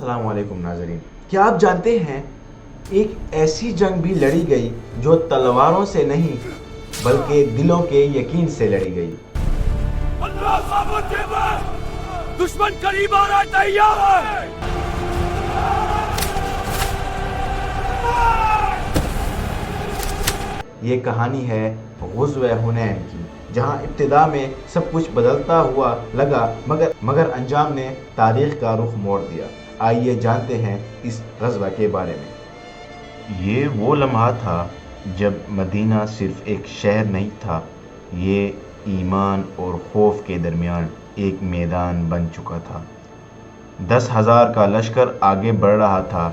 अस्सलाम वालेकुम नाज़रीन। क्या आप जानते हैं एक ऐसी जंग भी लड़ी गई जो तलवारों से नहीं बल्कि दिलों के यकीन से लड़ी गई। दुश्मन करीब आ रहा है, तैयार है। ये कहानी है ग़ुज़वे हुनैन की, जहाँ इब्तिदा में सब कुछ बदलता हुआ लगा मगर अंजाम ने तारीख़ का रुख मोड़ दिया। आइए जानते हैं इस ग़ज़वा के बारे में। ये वो लम्हा था जब मदीना सिर्फ़ एक शहर नहीं था, ये ईमान और खौफ के दरमियान एक मैदान बन चुका था। 10,000 का लश्कर आगे बढ़ रहा था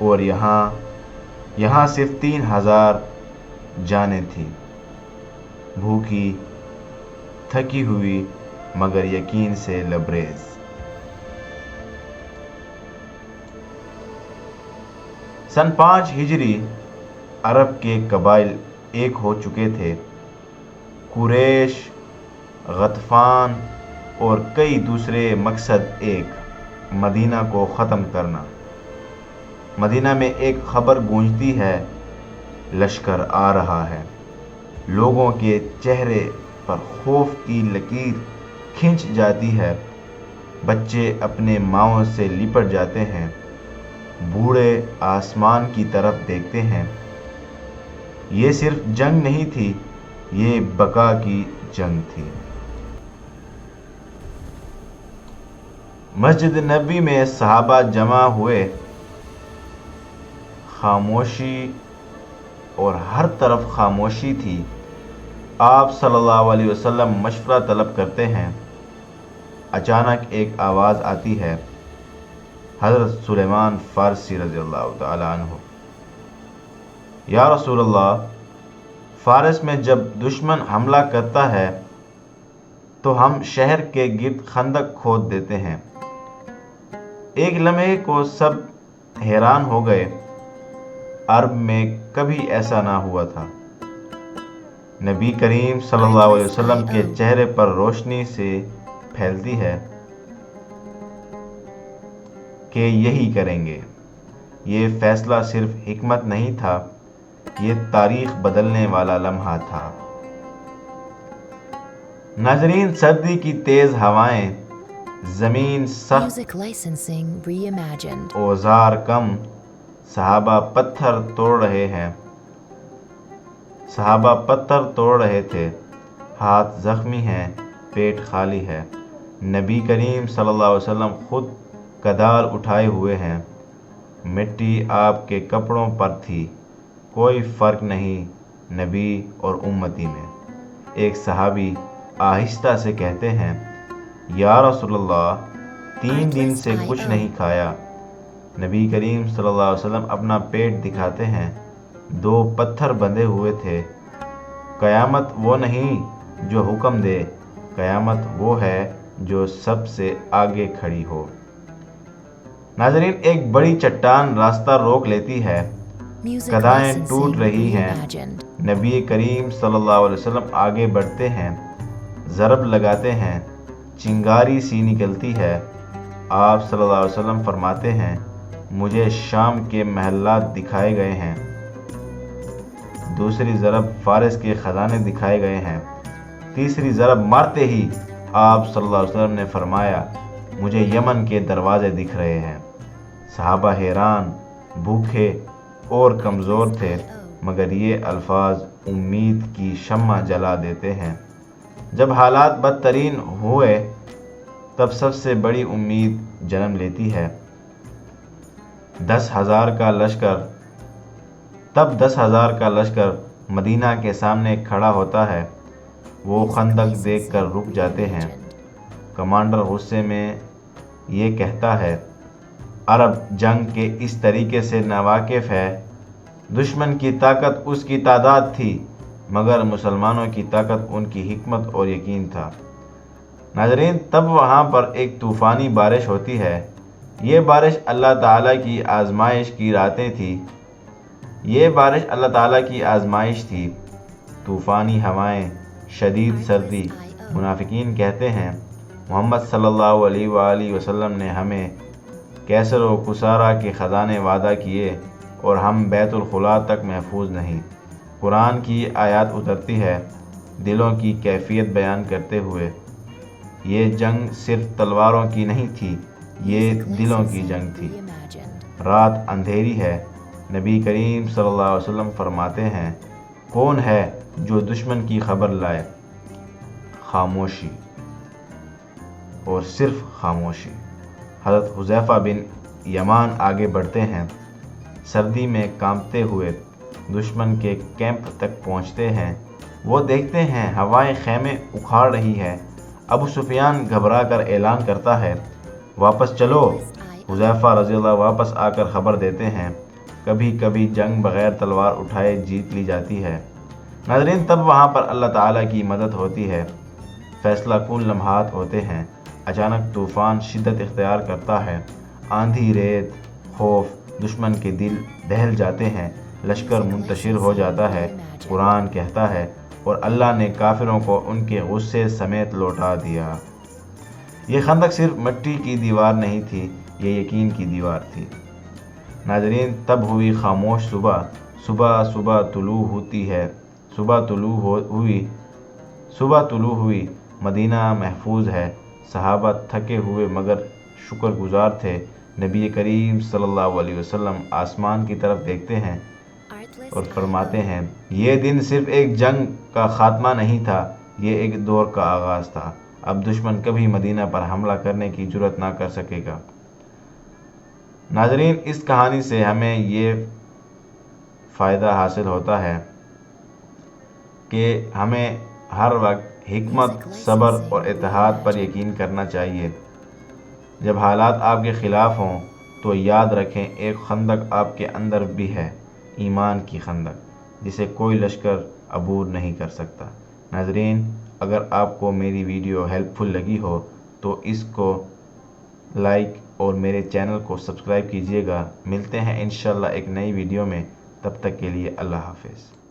और यहाँ सिर्फ 3,000 जानें थी, भूखी, थकी हुई मगर यकीन से लबरेज। सन 5 हिजरी अरब के कबाइल एक हो चुके थे। कुरैश, गतफान और कई दूसरे मकसद एक, मदीना को ख़त्म करना। मदीना में एक खबर गूंजती है, लश्कर आ रहा है। लोगों के चेहरे पर खौफ की लकीर खिंच जाती है। बच्चे अपने माँओं से लिपट जाते हैं, बूढ़े आसमान की तरफ देखते हैं। ये सिर्फ जंग नहीं थी, ये बका की जंग थी। मस्जिद नबी में सहाबा जमा हुए, खामोशी और हर तरफ खामोशी थी। आप सल्लल्लाहु अलैहि वसल्लम मशवरा तलब करते हैं। अचानक एक आवाज़ आती है, हज़रत सुलेमान फ़ारसी रज़ियल्लाहु ताला अन्हु, या रसूल अल्लाह, फ़ारस में जब दुश्मन हमला करता है तो हम शहर के गिर्द खंदक खोद देते हैं। एक लम्हे को सब हैरान हो गए। अरब में कभी ऐसा ना हुआ था। नबी करीम सल्लल्लाहु अलैहि वसल्लम के चेहरे पर रोशनी से फैलती है कि यही करेंगे। ये फैसला सिर्फ हिकमत नहीं था, ये तारीख बदलने वाला लम्हा था। नाज़रीन, सर्दी की तेज हवाएं, ज़मीन सख्त, औज़ार कम, सहाबा पत्थर तोड़ रहे थे, हाथ ज़ख्मी हैं, पेट खाली है। नबी करीम सल्लल्लाहु अलैहि वसल्लम खुद कदार उठाए हुए हैं। मिट्टी आपके कपड़ों पर थी, कोई फ़र्क नहीं नबी और उम्मती में। एक सहाबी आहिस्ता से कहते हैं, या रसूलल्लाह, 3 दिन से कुछ नहीं खाया। नबी करीम सल्लल्लाहु अलैहि वसल्लम अपना पेट दिखाते हैं, 2 पत्थर बंधे हुए थे। क़यामत वो नहीं जो हुक्म दे, क़यामत वो है जो सबसे आगे खड़ी हो। नाज़रीन, एक बड़ी चट्टान रास्ता रोक लेती है, कदाएं टूट रही हैं। नबी करीम सल्लल्लाहु अलैहि वसल्लम आगे बढ़ते हैं, ज़रब लगाते हैं, चिंगारी सी निकलती है। आप सल्लल्लाहु अलैहि वसल्लम फरमाते हैं, मुझे शाम के महल्लात दिखाए गए हैं। दूसरी ज़रब फ़ारिस के ख़ज़ाने दिखाए गए हैं। तीसरी ज़रब मारते ही आप सल्लल्लाहु अलैहि वसल्लम ने फरमाया, मुझे यमन के दरवाज़े दिख रहे हैं। सहाबा हैरान, भूखे और कमज़ोर थे, मगर ये अल्फाज उम्मीद की शम्मा जला देते हैं। जब हालात बदतरीन हुए तब सबसे बड़ी उम्मीद जन्म लेती है। 10,000 का लश्कर मदीना के सामने खड़ा होता है। वो खंदक देखकर रुक जाते हैं। कमांडर गुस्से में ये कहता है, अरब जंग के इस तरीके से नावाकिफ़ है। दुश्मन की ताकत उसकी तादाद थी, मगर मुसलमानों की ताकत उनकी हिकमत और यकीन था। नाज़रीन, तब वहाँ पर एक तूफ़ानी बारिश होती है। ये बारिश अल्लाह ताला की आज़माइश की रातें थी। ये बारिश अल्लाह ताला की आज़माइश थी। तूफ़ानी हवाएं, शदीद सर्दी। मुनाफिकीन कहते हैं, मोहम्मद सल्लल्लाहु अलैहि वसल्लम ने हमें کیسر و کسارا کے خزانے وعدہ کیے اور ہم بیت الخلا تک محفوظ نہیں۔ قرآن کی آیات اترتی ہے دلوں کی کیفیت بیان کرتے ہوئے، یہ جنگ صرف تلواروں کی نہیں تھی، یہ دلوں کی جنگ تھی۔ رات اندھیری ہے، نبی کریم صلی اللہ علیہ وسلم فرماتے ہیں، کون ہے جو دشمن کی خبر لائے؟ خاموشی اور صرف خاموشی۔ حضرت حذیفہ بن یمان آگے بڑھتے ہیں، سردی میں کانپتے ہوئے دشمن کے کیمپ تک پہنچتے ہیں۔ وہ دیکھتے ہیں ہوائیں خیمے اکھاڑ رہی ہے۔ ابو سفیان گھبرا کر اعلان کرتا ہے، واپس چلو۔ حذیفہ رضی اللہ واپس آ کر خبر دیتے ہیں، کبھی کبھی جنگ بغیر تلوار اٹھائے جیت لی جاتی ہے۔ ناظرین، تب وہاں پر اللہ تعالیٰ کی مدد ہوتی ہے۔ فیصلہ کن لمحات ہوتے ہیں، اچانک طوفان شدت اختیار کرتا ہے، آندھی، ریت، خوف، دشمن کے دل دہل جاتے ہیں، لشکر منتشر ہو جاتا ہے۔ قرآن کہتا ہے، اور اللہ نے کافروں کو ان کے غصے سمیت لوٹا دیا۔ یہ خندق صرف مٹی کی دیوار نہیں تھی، یہ یقین کی دیوار تھی۔ ناظرین، تب ہوئی خاموش صبح۔ صبح طلوع ہوتی ہے، صبح طلوع ہوئی، مدینہ محفوظ ہے۔ صحابہ تھکے ہوئے مگر شکر گزار تھے۔ نبی کریم صلی اللہ علیہ وسلم آسمان کی طرف دیکھتے ہیں اور فرماتے ہیں، یہ دن صرف ایک جنگ کا خاتمہ نہیں تھا، یہ ایک دور کا آغاز تھا۔ اب دشمن کبھی مدینہ پر حملہ کرنے کی جرأت نہ کر سکے گا۔ ناظرین، اس کہانی سے ہمیں یہ فائدہ حاصل ہوتا ہے کہ ہمیں ہر وقت حکمت، صبر اور اتحاد پر یقین کرنا چاہیے۔ جب حالات آپ کے خلاف ہوں تو یاد رکھیں ایک خندق آپ کے اندر بھی ہے، ایمان کی خندق، جسے کوئی لشکر عبور نہیں کر سکتا۔ ناظرین، اگر آپ کو میری ویڈیو ہیلپ فل لگی ہو تو اس کو لائک اور میرے چینل کو سبسکرائب کیجیے گا۔ ملتے ہیں انشاءاللہ ایک نئی ویڈیو میں، تب تک کے لیے اللہ حافظ۔